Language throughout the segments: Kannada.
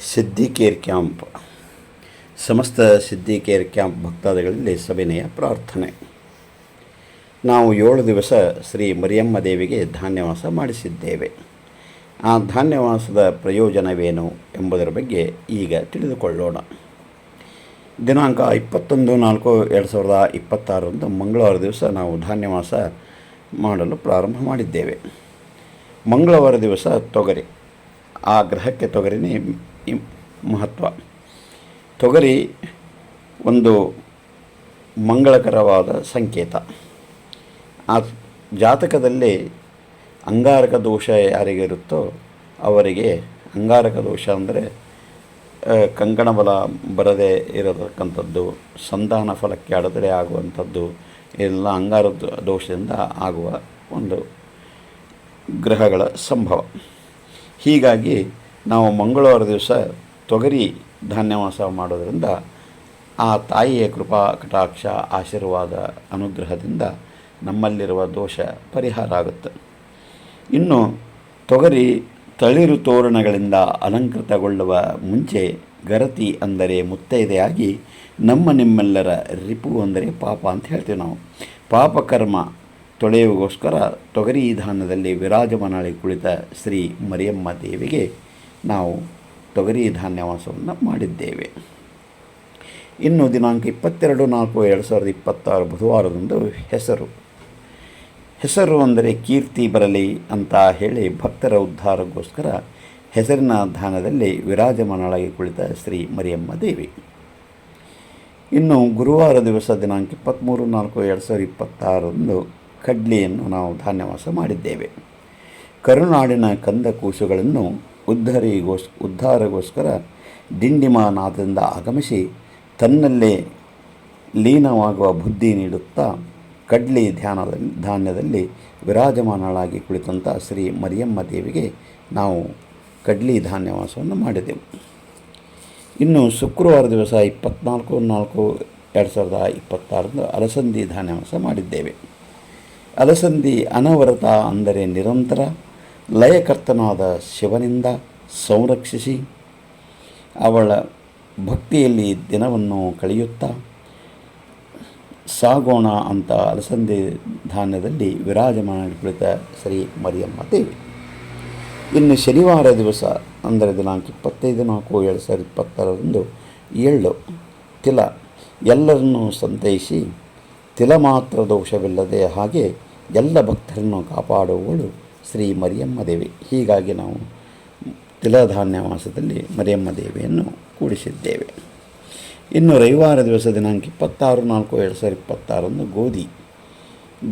ಸಿದ್ಧಿ ಕೇರ್ ಕ್ಯಾಂಪ್ ಸಮಸ್ತ ಸಿದ್ಧಿ ಕೇರ್ ಕ್ಯಾಂಪ್ ಭಕ್ತಾದಿಗಳಲ್ಲಿ ಸವಿನಯ ಪ್ರಾರ್ಥನೆ. ನಾವು 7 ದಿವಸ ಶ್ರೀ ಮರಿಯಮ್ಮ ದೇವಿಗೆ ಧಾನ್ಯವಾಸ ಮಾಡಿಸಿದ್ದೇವೆ. ಆ ಧಾನ್ಯವಾಸದ ಪ್ರಯೋಜನವೇನು ಎಂಬುದರ ಬಗ್ಗೆ ಈಗ ತಿಳಿದುಕೊಳ್ಳೋಣ. ದಿನಾಂಕ 21/4/2026 ಮಂಗಳವಾರ ದಿವಸ ನಾವು ಧಾನ್ಯವಾಸ ಮಾಡಲು ಪ್ರಾರಂಭ ಮಾಡಿದ್ದೇವೆ. ಮಂಗಳವಾರ ದಿವಸ ತೊಗರಿ, ಆ ಗ್ರಹಕ್ಕೆ ತೊಗರಿನೇ ಮಹತ್ವ. ತೊಗರಿ ಒಂದು ಮಂಗಳಕರವಾದ ಸಂಕೇತ. ಆ ಜಾತಕದಲ್ಲಿ ಅಂಗಾರಕ ದೋಷ ಯಾರಿಗಿರುತ್ತೋ ಅವರಿಗೆ, ಅಂಗಾರಕ ದೋಷ ಅಂದರೆ ಕಂಕಣ ಬಲ ಬರದೇ ಇರತಕ್ಕಂಥದ್ದು, ಸಂಧಾನ ಫಲಕ್ಕೆ ಅಡೆತಡೆ ಆಗುವಂಥದ್ದು, ಎಲ್ಲ ಅಂಗಾರ ದೋಷದಿಂದ ಆಗುವ ಒಂದು ಗ್ರಹಗಳ ಸಂಭವ. ಹೀಗಾಗಿ ನಾವು ಮಂಗಳವಾರ ದಿವಸ ತೊಗರಿ ಧಾನ್ಯವಾಸ ಮಾಡೋದರಿಂದ ಆ ತಾಯಿಯ ಕೃಪಾ ಕಟಾಕ್ಷ ಆಶೀರ್ವಾದ ಅನುಗ್ರಹದಿಂದ ನಮ್ಮಲ್ಲಿರುವ ದೋಷ ಪರಿಹಾರ ಆಗುತ್ತೆ. ಇನ್ನು ತೊಗರಿ ತಳಿರು ತೋರಣಗಳಿಂದ ಅಲಂಕೃತಗೊಳ್ಳುವ ಮುಂಚೆ ಗರತಿ ಅಂದರೆ ಮುತ್ತೈದೆಯಾಗಿ ನಿಮ್ಮೆಲ್ಲರ ರಿಪು ಅಂದರೆ ಪಾಪ ಅಂತ ಹೇಳ್ತೀವಿ ನಾವು. ಪಾಪಕರ್ಮ ತೊಳೆಯುವಗೋಸ್ಕರ ತೊಗರಿ ಧಾನ್ಯದಲ್ಲಿ ವಿರಾಜಮಾನಳಿ ಕುಳಿತ ಶ್ರೀ ಮರಿಯಮ್ಮ ದೇವಿಗೆ ನಾವು ತೊಗರಿ ಧಾನ್ಯವಾಸವನ್ನು ಮಾಡಿದ್ದೇವೆ. ಇನ್ನು ದಿನಾಂಕ 22/4/2026 ಬುಧವಾರದಂದು ಹೆಸರು ಅಂದರೆ ಕೀರ್ತಿ ಬರಲಿ ಅಂತ ಹೇಳಿ ಭಕ್ತರ ಉದ್ಧಾರಕ್ಕೋಸ್ಕರ ಹೆಸರಿನ ಧಾನ್ಯದಲ್ಲಿ ವಿರಾಜಮಾನಳಾಗಿ ಕುಳಿತ ಶ್ರೀ ಮರಿಯಮ್ಮ ದೇವಿ. ಇನ್ನು ಗುರುವಾರ ದಿವಸ ದಿನಾಂಕ 23/4/2026 ಕಡ್ಲಿಯನ್ನು ನಾವು ಧಾನ್ಯವಾಸ ಮಾಡಿದ್ದೇವೆ. ಕರುನಾಡಿನ ಕಂದ ಕೂಸುಗಳನ್ನು ಉದ್ಧಾರಗೋಸ್ಕರ ದಿಂಡಿಮನಾದದಿಂದ ಆಗಮಿಸಿ ತನ್ನಲ್ಲೇ ಲೀನವಾಗುವ ಬುದ್ಧಿ ನೀಡುತ್ತಾ ಕಡ್ಲಿ ಧಾನ್ಯದಲ್ಲಿ ವಿರಾಜಮಾನಳಾಗಿ ಕುಳಿತಂಥ ಶ್ರೀ ಮರಿಯಮ್ಮ ದೇವಿಗೆ ನಾವು ಕಡ್ಲಿ ಧಾನ್ಯವಾಸವನ್ನು ಮಾಡಿದೆವು. ಇನ್ನು ಶುಕ್ರವಾರ ದಿವಸ 24/4/2026 ಅಲಸಂದಿ ಧಾನ್ಯವಾಸ ಮಾಡಿದ್ದೇವೆ. ಅಲಸಂದಿ ಅನವರತ ಅಂದರೆ ನಿರಂತರ ಲಯಕರ್ತನಾದ ಶಿವನಿಂದ ಸಂರಕ್ಷಿಸಿ ಅವಳ ಭಕ್ತಿಯಲ್ಲಿ ದಿನವನ್ನು ಕಳೆಯುತ್ತಾ ಸಾಗೋಣ ಅಂತ ಅಲಸಂದಿ ಧಾನ್ಯದಲ್ಲಿ ವಿರಾಜಮಾನ ಕುಳಿತ ಶ್ರೀ ಮರಿಯಮ್ಮ ದೇವಿ. ಇನ್ನು ಶನಿವಾರ ದಿವಸ ಅಂದರೆ ದಿನಾಂಕ 25/4/2026 ಎಳ್ಳು ತಿಲ ಎಲ್ಲರನ್ನೂ ಸಂತೈಸಿ ತಿಲ ಮಾತ್ರ ದೋಷವಿಲ್ಲದೆ ಹಾಗೆ ಎಲ್ಲ ಭಕ್ತರನ್ನು ಕಾಪಾಡುವವಳು ಶ್ರೀ ಮರಿಯಮ್ಮ ದೇವಿ. ಹೀಗಾಗಿ ನಾವು ತಿಲಧಾನ್ಯವಾಸದಲ್ಲಿ ಮರಿಯಮ್ಮ ದೇವಿಯನ್ನು ಕೂಡಿಸಿದ್ದೇವೆ. ಇನ್ನು ರವಿವಾರ ದಿವಸ ದಿನಾಂಕ 26/4/2026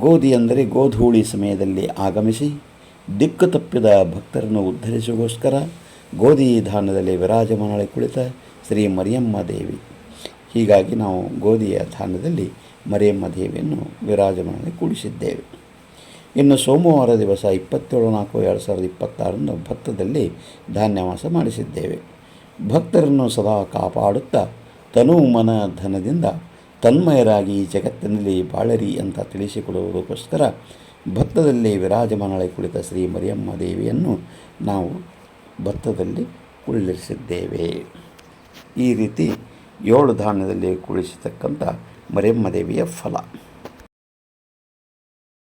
ಗೋಧಿ ಅಂದರೆ ಗೋಧೂಳಿ ಸಮಯದಲ್ಲಿ ಆಗಮಿಸಿ ದಿಕ್ಕು ತಪ್ಪಿದ ಭಕ್ತರನ್ನು ಉದ್ಧರಿಸುವಗೋಸ್ಕರ ಗೋಧಿ ಧಾನ್ಯದಲ್ಲಿ ವಿರಾಜಮಾನಳಿ ಕುಳಿತ ಶ್ರೀ ಮರಿಯಮ್ಮ ದೇವಿ. ಹೀಗಾಗಿ ನಾವು ಗೋಧಿಯ ಧಾನ್ಯದಲ್ಲಿ ಮರಿಯಮ್ಮ ದೇವಿಯನ್ನು ವಿರಾಜಮಾನಳಿ ಕೂಡಿಸಿದ್ದೇವೆ. ಇನ್ನು ಸೋಮವಾರ ದಿವಸ 27/4/2026 ಭತ್ತದಲ್ಲಿ ಧಾನ್ಯವಾಸ ಮಾಡಿಸಿದ್ದೇವೆ. ಭಕ್ತರನ್ನು ಸದಾ ಕಾಪಾಡುತ್ತಾ ತನು ಮನ ಧನದಿಂದ ತನ್ಮಯರಾಗಿ ಈ ಜಗತ್ತಿನಲ್ಲಿ ಬಾಳರಿ ಅಂತ ತಿಳಿಸಿಕೊಡುವುದಕ್ಕೋಸ್ಕರ ಭತ್ತದಲ್ಲಿ ವಿರಾಜಮಾನಳಿ ಕುಳಿತ ಶ್ರೀ ಮರಿಯಮ್ಮ ದೇವಿಯನ್ನು ನಾವು ಭತ್ತದಲ್ಲಿ ಕುಳ್ಳಿರಿಸಿದ್ದೇವೆ. ಈ ರೀತಿ 7 ಧಾನ್ಯದಲ್ಲಿ ಕುಳಿಸತಕ್ಕಂಥ ಮರಿಯಮ್ಮ ದೇವಿಯ ಫಲ.